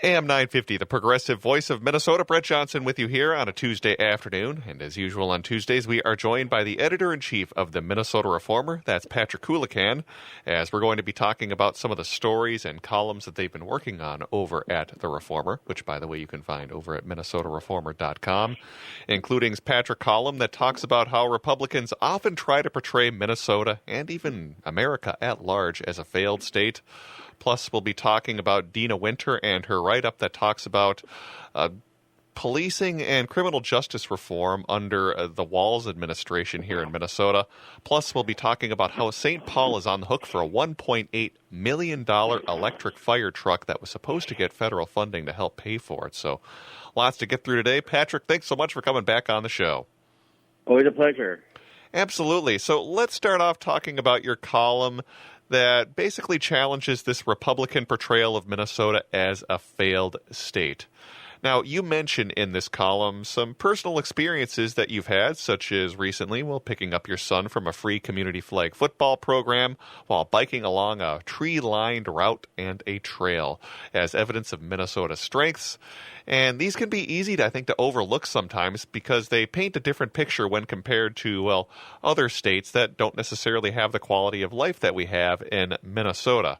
AM 950, the progressive voice of Minnesota. Brett Johnson with you here on a Tuesday afternoon. And as usual on Tuesdays, we are joined by the editor-in-chief of the Minnesota Reformer. That's Patrick Coolican, as we're going to be talking about some of the stories and columns that they've been working on over at the Reformer, which, by the way, you can find over at minnesotareformer.com, including Patrick's column that talks about how Republicans often try to portray Minnesota and even America at large as a failed state. Plus, we'll be talking about Dina Winter and her write-up that talks about policing and criminal justice reform under the Walz administration here in Minnesota. Plus, we'll be talking about how St. Paul is on the hook for a $1.8 million electric fire truck that was supposed to get federal funding to help pay for it. So, lots to get through today. Patrick, thanks so much for coming back on the show. Always a pleasure. Absolutely. So, let's start off talking about your column that basically challenges this Republican portrayal of Minnesota as a failed state. Now, you mention in this column some personal experiences that you've had, such as recently, picking up your son from a free community flag football program while biking along a tree-lined route and a trail as evidence of Minnesota's strengths. And these can be easy, to overlook sometimes because they paint a different picture when compared to, other states that don't necessarily have the quality of life that we have in Minnesota.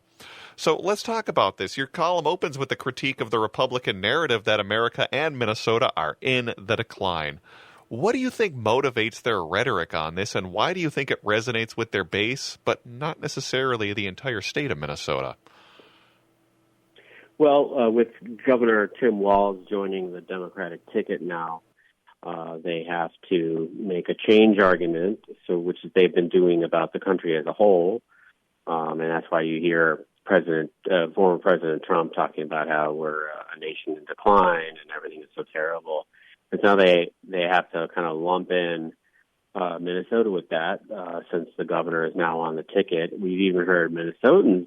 So let's talk about this. Your column opens with the critique of the Republican narrative that America and Minnesota are in the decline. What do you think motivates their rhetoric on this, and why do you think it resonates with their base, but not necessarily the entire state of Minnesota? Well, with Governor Tim Walz joining the Democratic ticket now, they have to make a change argument, which they've been doing about the country as a whole, and that's why you hear former President Trump talking about how we're a nation in decline and everything is so terrible. And so they have to kind of lump in Minnesota with that, since the governor is now on the ticket. We've even heard Minnesotans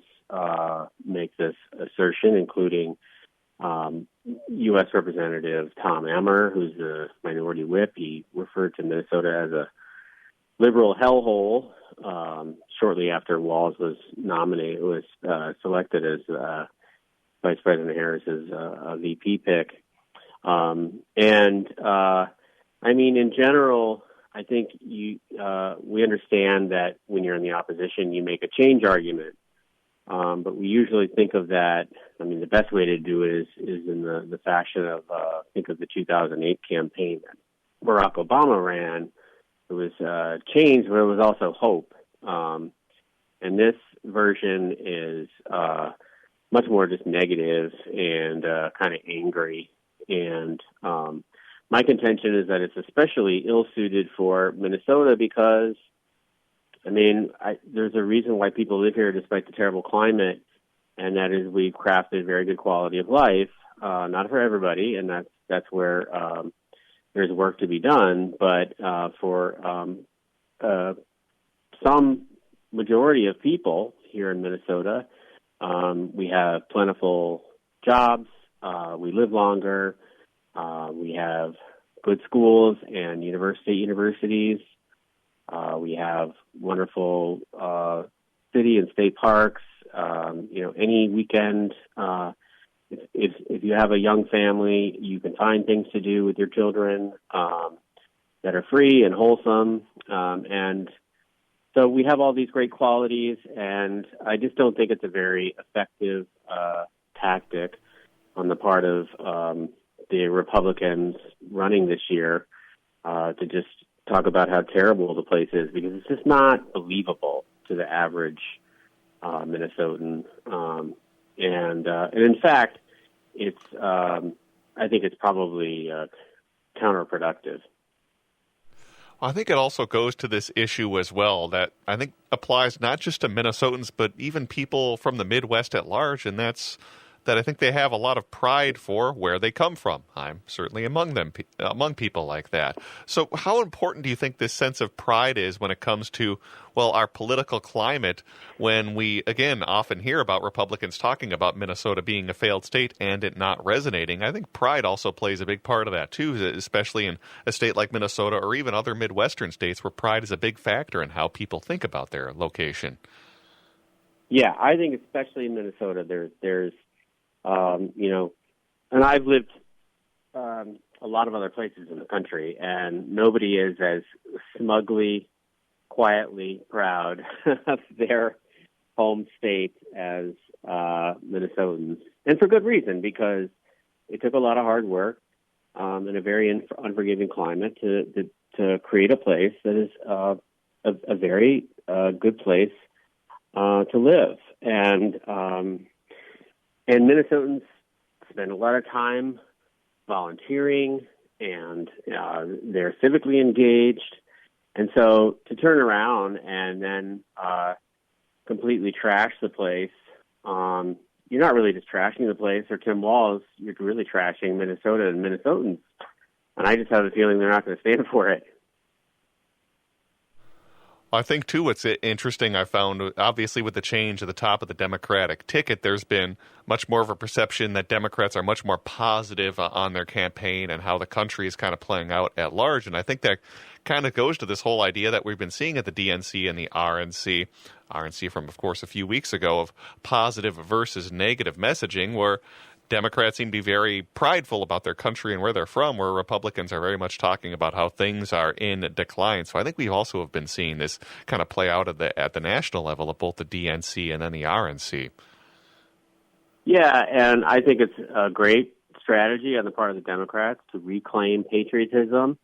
make this assertion, including U.S. Representative Tom Emmer, who's the minority whip. He referred to Minnesota as a liberal hellhole shortly after Walz was selected as Vice President Harris's VP pick. In general, I think we understand that when you're in the opposition, you make a change argument. But we usually think of that. The best way to do it is in the fashion of think of the 2008 campaign that Barack Obama ran. It was change, but it was also hope. And this version is much more just negative and kind of angry. And my contention is that it's especially ill-suited for Minnesota because, there's a reason why people live here despite the terrible climate, and that is we've crafted very good quality of life, not for everybody, and that's where there's work to be done, but for some majority of people here in Minnesota, we have plentiful jobs, we live longer, we have good schools and universities, we have wonderful city and state parks. Any weekend, if you have a young family, you can find things to do with your children that are free and wholesome. And so we have all these great qualities, and I just don't think it's a very effective tactic on the part of the Republicans running this year to just talk about how terrible the place is, because it's just not believable to the average Minnesotan. And in fact, I think it's probably counterproductive. I think it also goes to this issue as well that I think applies not just to Minnesotans, but even people from the Midwest at large, and that's that I think they have a lot of pride for where they come from. I'm certainly among people like that. So how important do you think this sense of pride is when it comes to, our political climate, when we, again, often hear about Republicans talking about Minnesota being a failed state and it not resonating? I think pride also plays a big part of that, too, especially in a state like Minnesota or even other Midwestern states where pride is a big factor in how people think about their location. Yeah, I think especially in Minnesota, there's And I've lived a lot of other places in the country, and nobody is as smugly, quietly proud of their home state as Minnesotans, and for good reason, because it took a lot of hard work in a very unforgiving climate to create a place that is a very good place to live, and Minnesotans spend a lot of time volunteering, and they're civically engaged. And so to turn around and then completely trash the place, you're not really just trashing the place or Tim Walz, you're really trashing Minnesota and Minnesotans. And I just have a feeling they're not going to stand for it. I think, too, what's interesting I found, obviously, with the change at the top of the Democratic ticket, there's been much more of a perception that Democrats are much more positive on their campaign and how the country is kind of playing out at large. And I think that kind of goes to this whole idea that we've been seeing at the DNC and the RNC. RNC from, of course, a few weeks ago of positive versus negative messaging, where Democrats seem to be very prideful about their country and where they're from, where Republicans are very much talking about how things are in decline. So I think we also have been seeing this kind of play out at the national level of both the DNC and then the RNC. Yeah, and I think it's a great strategy on the part of the Democrats to reclaim patriotism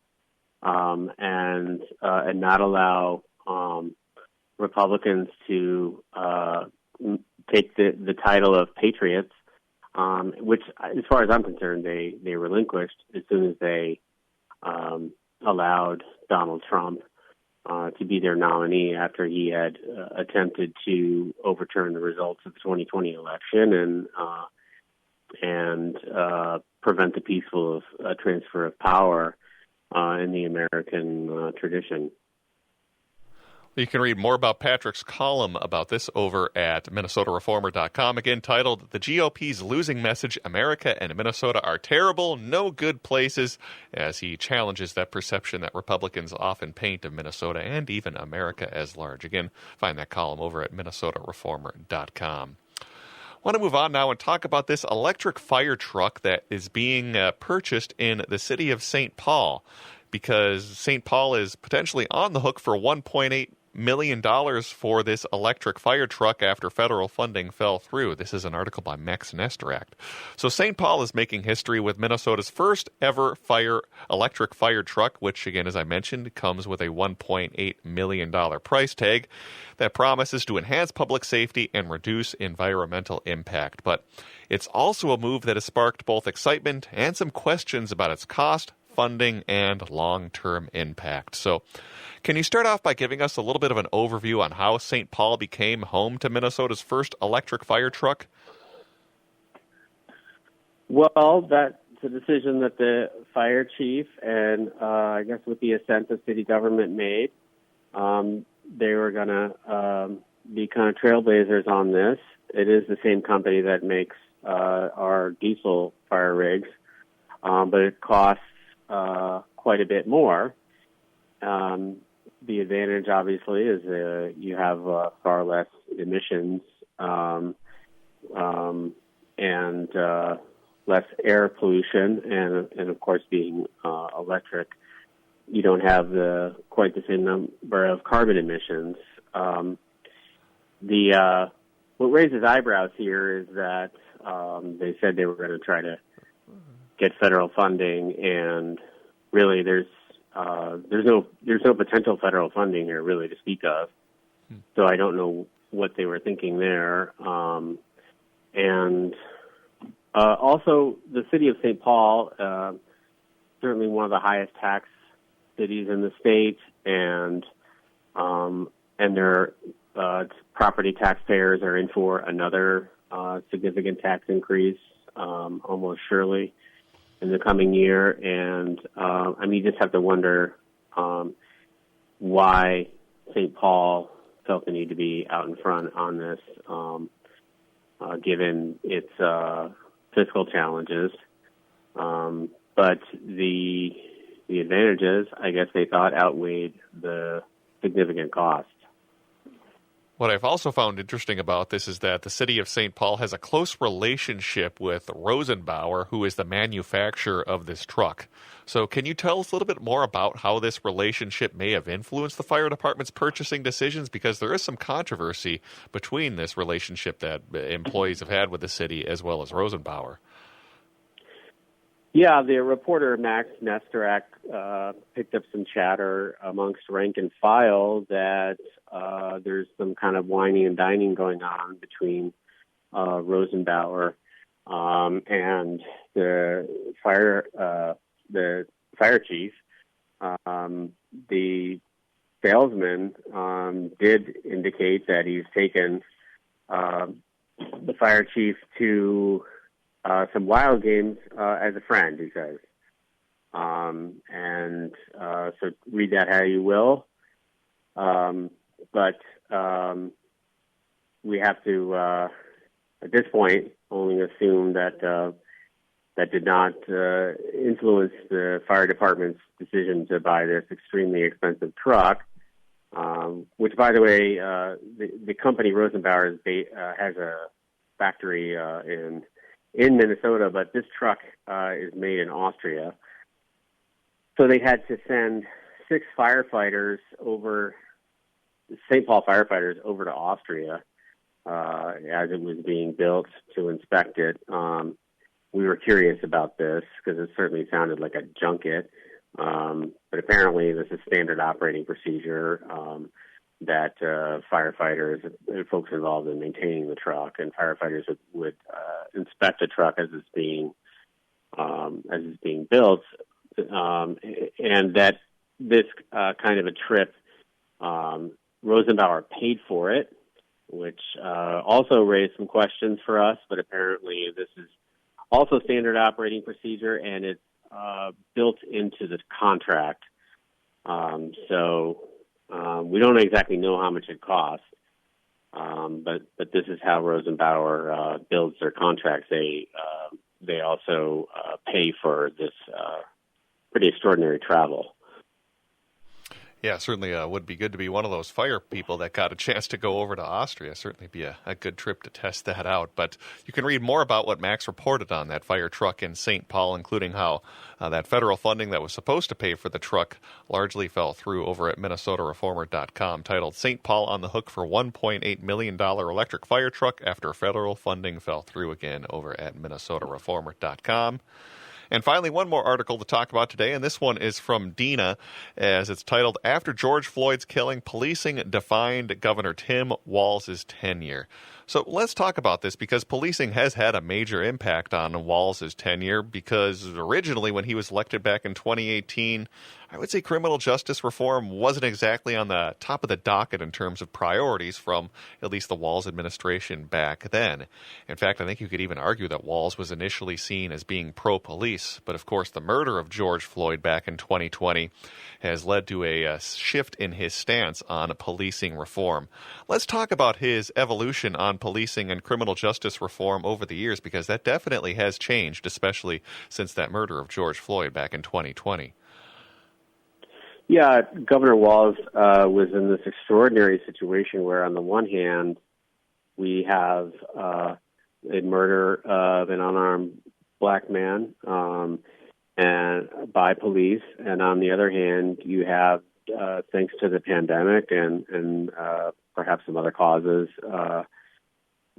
and not allow Republicans to take the title of patriots. Which, as far as I'm concerned, they relinquished as soon as they allowed Donald Trump to be their nominee after he had attempted to overturn the results of the 2020 election and prevent the peaceful transfer of power in the American tradition. You can read more about Patrick's column about this over at MinnesotaReformer.com, again titled, "The GOP's Losing Message, America and Minnesota Are Terrible, No Good Places," as he challenges that perception that Republicans often paint of Minnesota and even America as large. Again, find that column over at MinnesotaReformer.com. I want to move on now and talk about this electric fire truck that is being purchased in the city of St. Paul, because St. Paul is potentially on the hook for $1.8 million for this electric fire truck after federal funding fell through. This is an article by Max Nesteract. So St. Paul is making history with Minnesota's first ever electric fire truck, which, again, as I mentioned, comes with a $1.8 million price tag that promises to enhance public safety and reduce environmental impact. But it's also a move that has sparked both excitement and some questions about its cost, funding, and long-term impact. So can you start off by giving us a little bit of an overview on how St. Paul became home to Minnesota's first electric fire truck? Well, that's a decision that the fire chief and I guess with the assent of city government made. They were going to be kind of trailblazers on this. It is the same company that makes our diesel fire rigs, but it costs quite a bit more. The advantage, obviously, is you have far less emissions and less air pollution, and of course, being electric, you don't have quite the same number of carbon emissions. What raises eyebrows here is that they said they were going to try to get federal funding, and really there's no potential federal funding here really to speak of. So I don't know what they were thinking there. And also the city of St. Paul, certainly one of the highest tax cities in the state, and their property taxpayers are in for another significant tax increase, almost surely, in the coming year. And you just have to wonder why St. Paul felt the need to be out in front on this, given its fiscal challenges. But the advantages, I guess they thought, outweighed the significant costs. What I've also found interesting about this is that the city of St. Paul has a close relationship with Rosenbauer, who is the manufacturer of this truck. So can you tell us a little bit more about how this relationship may have influenced the fire department's purchasing decisions? Because there is some controversy between this relationship that employees have had with the city as well as Rosenbauer. Yeah, the reporter Max Nesterak picked up some chatter amongst rank and file that there's some kind of whining and dining going on between Rosenbauer and the fire chief. The salesman did indicate that he's taken the fire chief to some wild games as a friend, he says. So read that how you will. But we have to, at this point, only assume that that did not influence the fire department's decision to buy this extremely expensive truck, which, by the way, the company Rosenbauer has a factory in Minnesota, but this truck is made in Austria. So they had to send 6 firefighters over, St. Paul firefighters over to Austria as it was being built to inspect it. We were curious about this because it certainly sounded like a junket, but apparently this is standard operating procedure that firefighters, folks involved in maintaining the truck, and firefighters would inspect the truck as it's being built, and that this kind of a trip, Rosenbauer paid for it, which also raised some questions for us. But apparently, this is also standard operating procedure, and it's built into the contract. So we don't exactly know how much it costs, but this is how Rosenbauer builds their contracts. They also pay for this pretty extraordinary travel. Yeah, certainly would be good to be one of those fire people that got a chance to go over to Austria. Certainly be a good trip to test that out. But you can read more about what Max reported on that fire truck in St. Paul, including how that federal funding that was supposed to pay for the truck largely fell through over at MinnesotaReformer.com, titled "St. Paul on the Hook for $1.8 million Electric Fire Truck After Federal Funding Fell Through Again," over at MinnesotaReformer.com. And finally, one more article to talk about today, and this one is from Dina, as it's titled, "After George Floyd's Killing, Policing Defined Governor Tim Walz's Tenure." So let's talk about this, because policing has had a major impact on Walz's tenure, because originally when he was elected back in 2018, I would say criminal justice reform wasn't exactly on the top of the docket in terms of priorities from at least the Walz administration back then. In fact, I think you could even argue that Walz was initially seen as being pro-police, but of course the murder of George Floyd back in 2020 has led to a shift in his stance on policing reform. Let's talk about his evolution on policing and criminal justice reform over the years, because that definitely has changed, especially since that murder of George Floyd back in 2020. Yeah, Governor Walz was in this extraordinary situation where, on the one hand, we have a murder of an unarmed black man and by police, and on the other hand, you have, thanks to the pandemic and perhaps some other causes,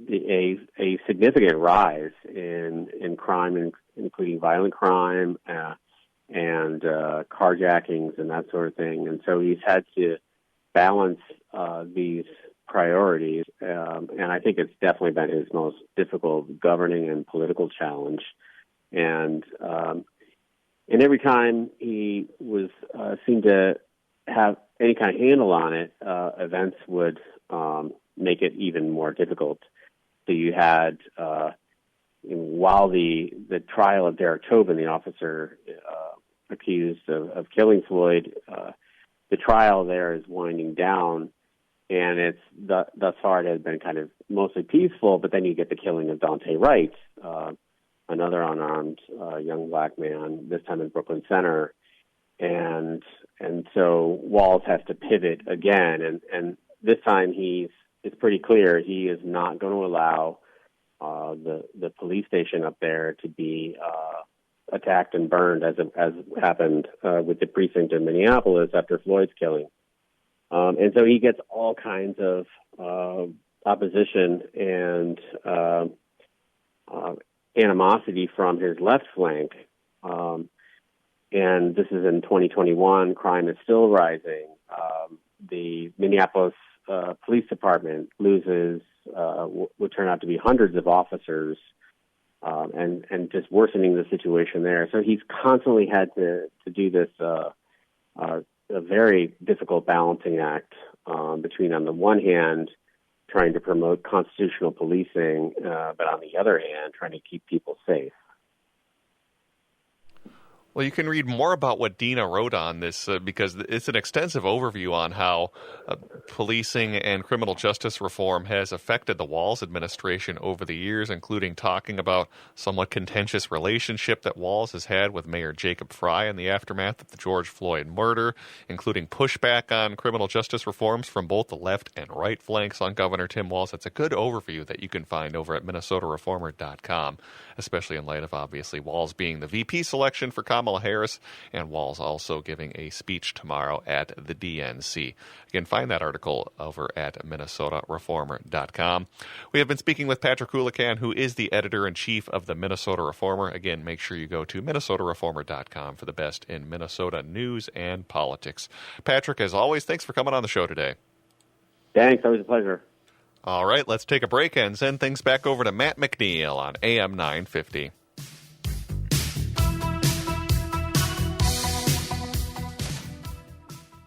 a significant rise in crime, including violent crime and carjackings and that sort of thing. And so he's had to balance these priorities, and I think it's definitely been his most difficult governing and political challenge. And every time he was seemed to have any kind of handle on it, events would make it even more difficult. So you had, while the trial of Derek Chauvin, the officer accused of killing Floyd, the trial there is winding down, and it's thus far it has been kind of mostly peaceful. But then you get the killing of Dante Wright, another unarmed young black man, this time in Brooklyn Center, and so Walz has to pivot again, and this time he's it's pretty clear he is not going to allow the police station up there to be attacked and burned as happened with the precinct in Minneapolis after Floyd's killing. And so he gets all kinds of opposition and animosity from his left flank. And this is in 2021. Crime is still rising. The Minneapolis Police Department loses would turn out to be hundreds of officers, and just worsening the situation there. So he's constantly had to do this a very difficult balancing act between, on the one hand, trying to promote constitutional policing, but on the other hand, trying to keep people safe. Well, you can read more about what Dina wrote on this because it's an extensive overview on how policing and criminal justice reform has affected the Walz administration over the years, including talking about somewhat contentious relationship that Walz has had with Mayor Jacob Frey in the aftermath of the George Floyd murder, including pushback on criminal justice reforms from both the left and right flanks on Governor Tim Walz. It's a good overview that you can find over at MinnesotaReformer.com, especially in light of, obviously, Walz being the VP selection for Kamala Harris, and Walz also giving a speech tomorrow at the DNC. You can find that article over at MinnesotaReformer.com. We have been speaking with Patrick Coolican, who is the editor-in-chief of the Minnesota Reformer. Again, make sure you go to MinnesotaReformer.com for the best in Minnesota news and politics. Patrick, as always, thanks for coming on the show today. Thanks. Always a pleasure. All right, let's take a break and send things back over to Matt McNeil on AM 950.